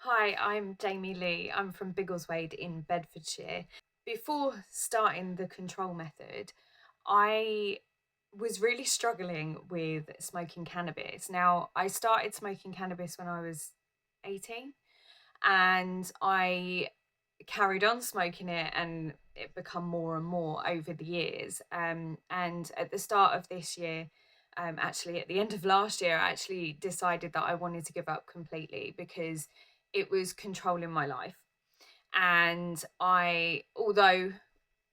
Hi, I'm Jamie Lee. I'm from Biggleswade in Bedfordshire. Before starting the control method, I was really struggling with smoking cannabis. Now, I started smoking cannabis when I was 18 and I carried on smoking it and it become more and more over the years. And at the start of this year, actually at the end of last year, I actually decided that I wanted to give up completely because it was controlling my life. And I, although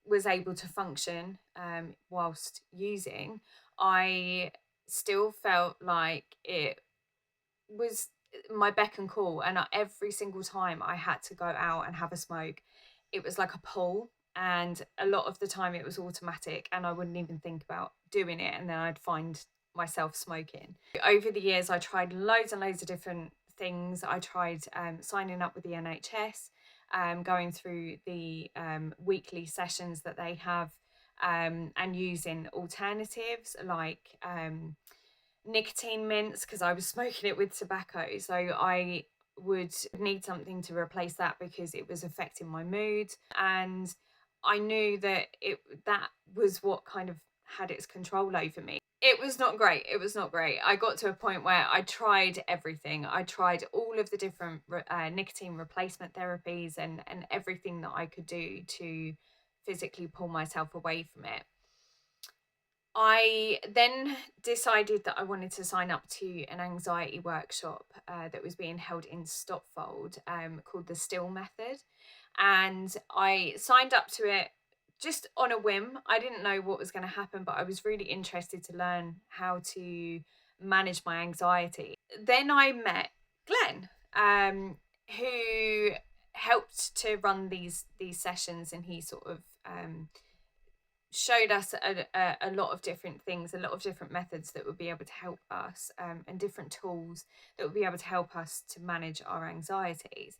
was able to function whilst using, I still felt like it was my beck and call. And every single time I had to go out and have a smoke, it was like a pull. And a lot of the time it was automatic and I wouldn't even think about doing it. And then I'd find myself smoking. Over the years, I tried loads and loads of different things. I tried signing up with the NHS, going through the weekly sessions that they have, and using alternatives like nicotine mints because I was smoking it with tobacco. So I would need something to replace that because it was affecting my mood. And I knew that that was what kind of had its control over me. It was not great. It was not great. I got to a point where I tried everything. I tried all of the different nicotine replacement therapies and everything that I could do to physically pull myself away from it. I then decided that I wanted to sign up to an anxiety workshop that was being held in Stopfold, called the Still Method. And I signed up to it just on a whim. I didn't know what was going to happen, but I was really interested to learn how to manage my anxiety. Then I met Glenn, who helped to run these sessions, and he sort of showed us a lot of different things, a lot of different methods that would be able to help us, and different tools that would be able to help us to manage our anxieties.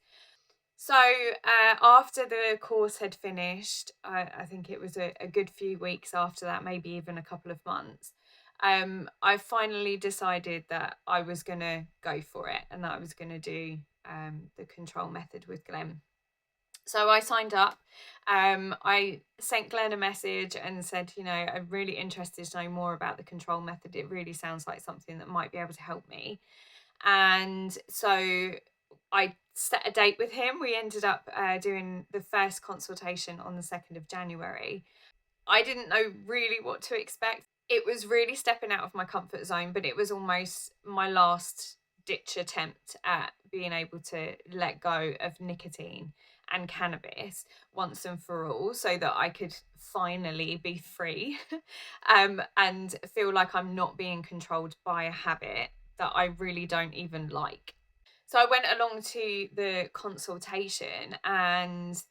So after the course had finished, I think it was a good few weeks after that, maybe even a couple of months, I finally decided that I was going to go for it and that I was going to do the control method with Glenn. So I signed up. I sent Glenn a message and said, I'm really interested to know more about the control method. It really sounds like something that might be able to help me. And so I set a date with him. We ended up doing the first consultation on the 2nd of January. I didn't know really what to expect. It was really stepping out of my comfort zone, but it was almost my last ditch attempt at being able to let go of nicotine and cannabis once and for all so that I could finally be free and feel like I'm not being controlled by a habit that I really don't even like. So I went along to the consultation and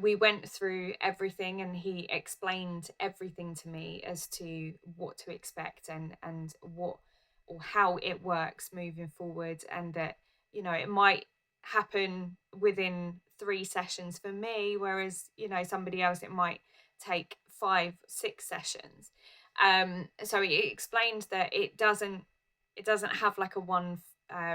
we went through everything and he explained everything to me as to what to expect and what or how it works moving forward, and that it might happen within 3 sessions for me, whereas somebody else it might take 5 6 sessions. So he explained that it doesn't have like a one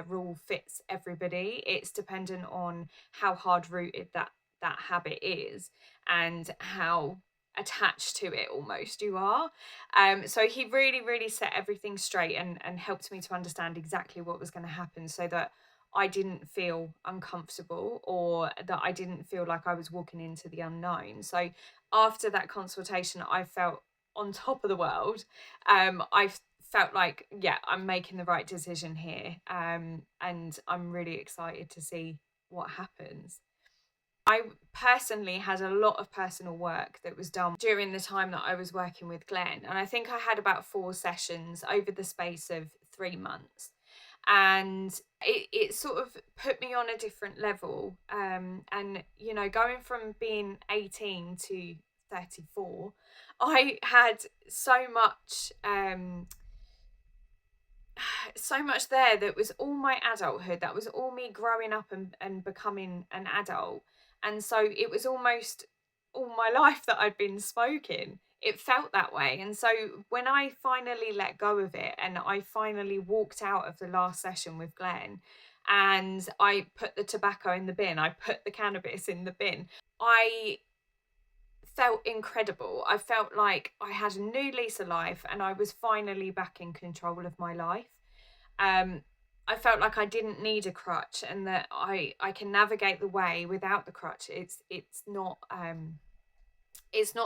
rule fits everybody. It's dependent on how hard rooted that habit is and how attached to it almost you are. So he really, really set everything straight and helped me to understand exactly what was going to happen so that I didn't feel uncomfortable or that I didn't feel like I was walking into the unknown. So after that consultation, I felt on top of the world. I felt like, yeah, I'm making the right decision here. And I'm really excited to see what happens. I personally had a lot of personal work that was done during the time that I was working with Glenn. And I think I had about 4 sessions over the space of 3 months. And it sort of put me on a different level. And, going from being 18 to 34, I had so much there that was all my adulthood. That was all me growing up and becoming an adult. And so it was almost all my life that I'd been smoking. It felt that way. And so when I finally let go of it and I finally walked out of the last session with Glenn, and I put the tobacco in the bin, I put the cannabis in the bin. I felt incredible. I felt like I had a new lease of life and I was finally back in control of my life. Um, I felt like I didn't need a crutch and that I can navigate the way without the crutch. It's not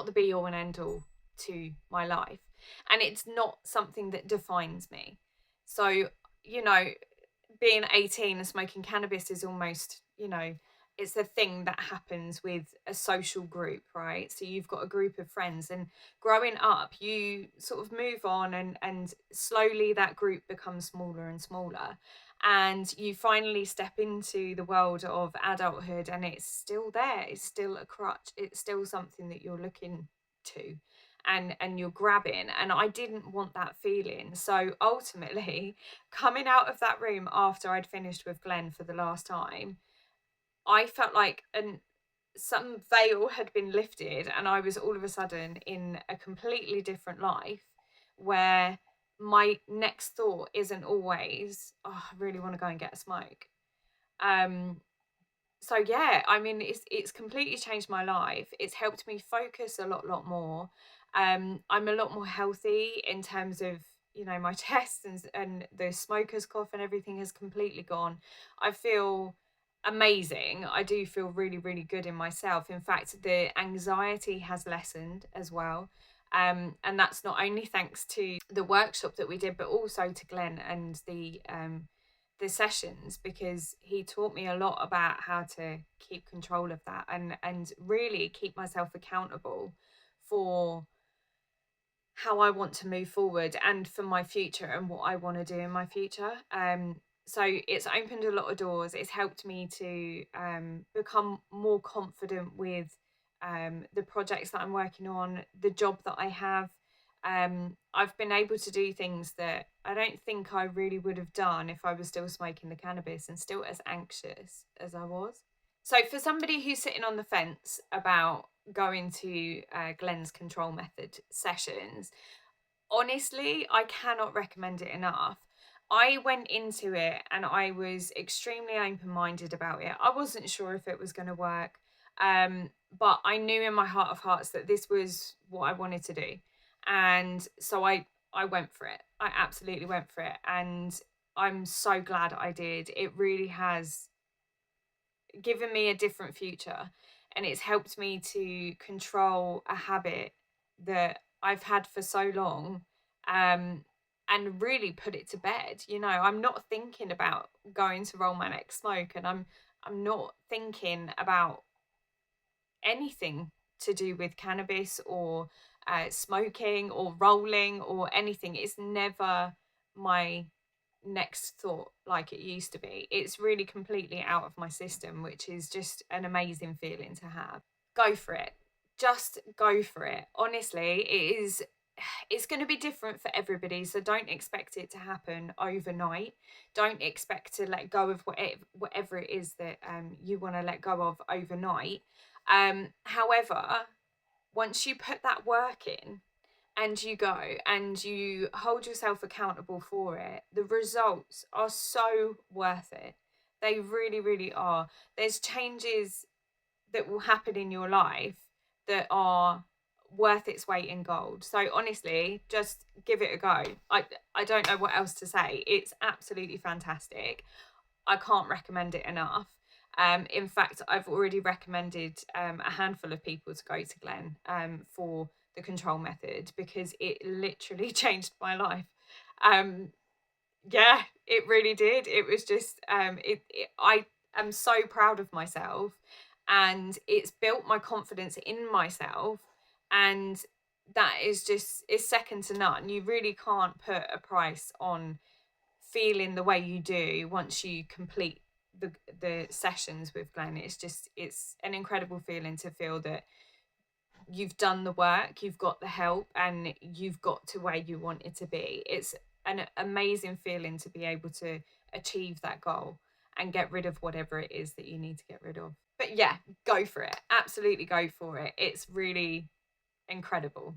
the be all and end all to my life, and it's not something that defines me. So, you know, being 18 and smoking cannabis is almost, it's a thing that happens with a social group, right? So you've got a group of friends, and growing up, you sort of move on, and slowly that group becomes smaller and smaller. And you finally step into the world of adulthood, and it's still there. It's still a crutch. It's still something that you're looking to, and you're grabbing. And I didn't want that feeling. So ultimately, coming out of that room after I'd finished with Glenn for the last time, I felt like some veil had been lifted, and I was all of a sudden in a completely different life where my next thought isn't always, oh, I really want to go and get a smoke. Um, so yeah, I mean, it's completely changed my life. It's helped me focus a lot more. I'm a lot more healthy in terms of, my chest, and the smoker's cough and everything has completely gone. I feel amazing. I do feel really, really good in myself. In fact, the anxiety has lessened as well. And that's not only thanks to the workshop that we did, but also to Glenn and the sessions, because he taught me a lot about how to keep control of that, and really keep myself accountable for how I want to move forward and for my future and what I want to do in my future. So it's opened a lot of doors. It's helped me to become more confident with the projects that I'm working on, the job that I have. I've been able to do things that I don't think I really would have done if I was still smoking the cannabis and still as anxious as I was. So for somebody who's sitting on the fence about going to Glenn's control method sessions, honestly, I cannot recommend it enough. I went into it and I was extremely open minded about it. I wasn't sure if it was going to work, but I knew in my heart of hearts that this was what I wanted to do, and so I went for it. I absolutely went for it, and I'm so glad I did. It really has given me a different future, and it's helped me to control a habit that I've had for so long, um and really put it to bed. I'm not thinking about going to roll my next smoke, and I'm not thinking about anything to do with cannabis or smoking or rolling or anything. It's never my next thought like it used to be. It's really completely out of my system, which is just an amazing feeling to have. Go for it. Just go for it. Honestly, it's going to be different for everybody, so don't expect it to happen overnight. Don't expect to let go of whatever it is that you want to let go of overnight. However, once you put that work in and you go and you hold yourself accountable for it, the results are so worth it. They really, really are. There's changes that will happen in your life that are worth its weight in gold. So honestly, just give it a go. I don't know what else to say. It's absolutely fantastic. I can't recommend it enough. In fact, I've already recommended a handful of people to go to Glenn for the control method, because it literally changed my life. Um, yeah, it really did. It was just I am so proud of myself, and it's built my confidence in myself, and that is second to none. You really can't put a price on feeling the way you do once you complete the sessions with Glenn. It's an incredible feeling to feel that you've done the work, you've got the help, and you've got to where you want it to be. It's an amazing feeling to be able to achieve that goal and get rid of whatever it is that you need to get rid of. But yeah, go for it. Absolutely go for it. It's really incredible.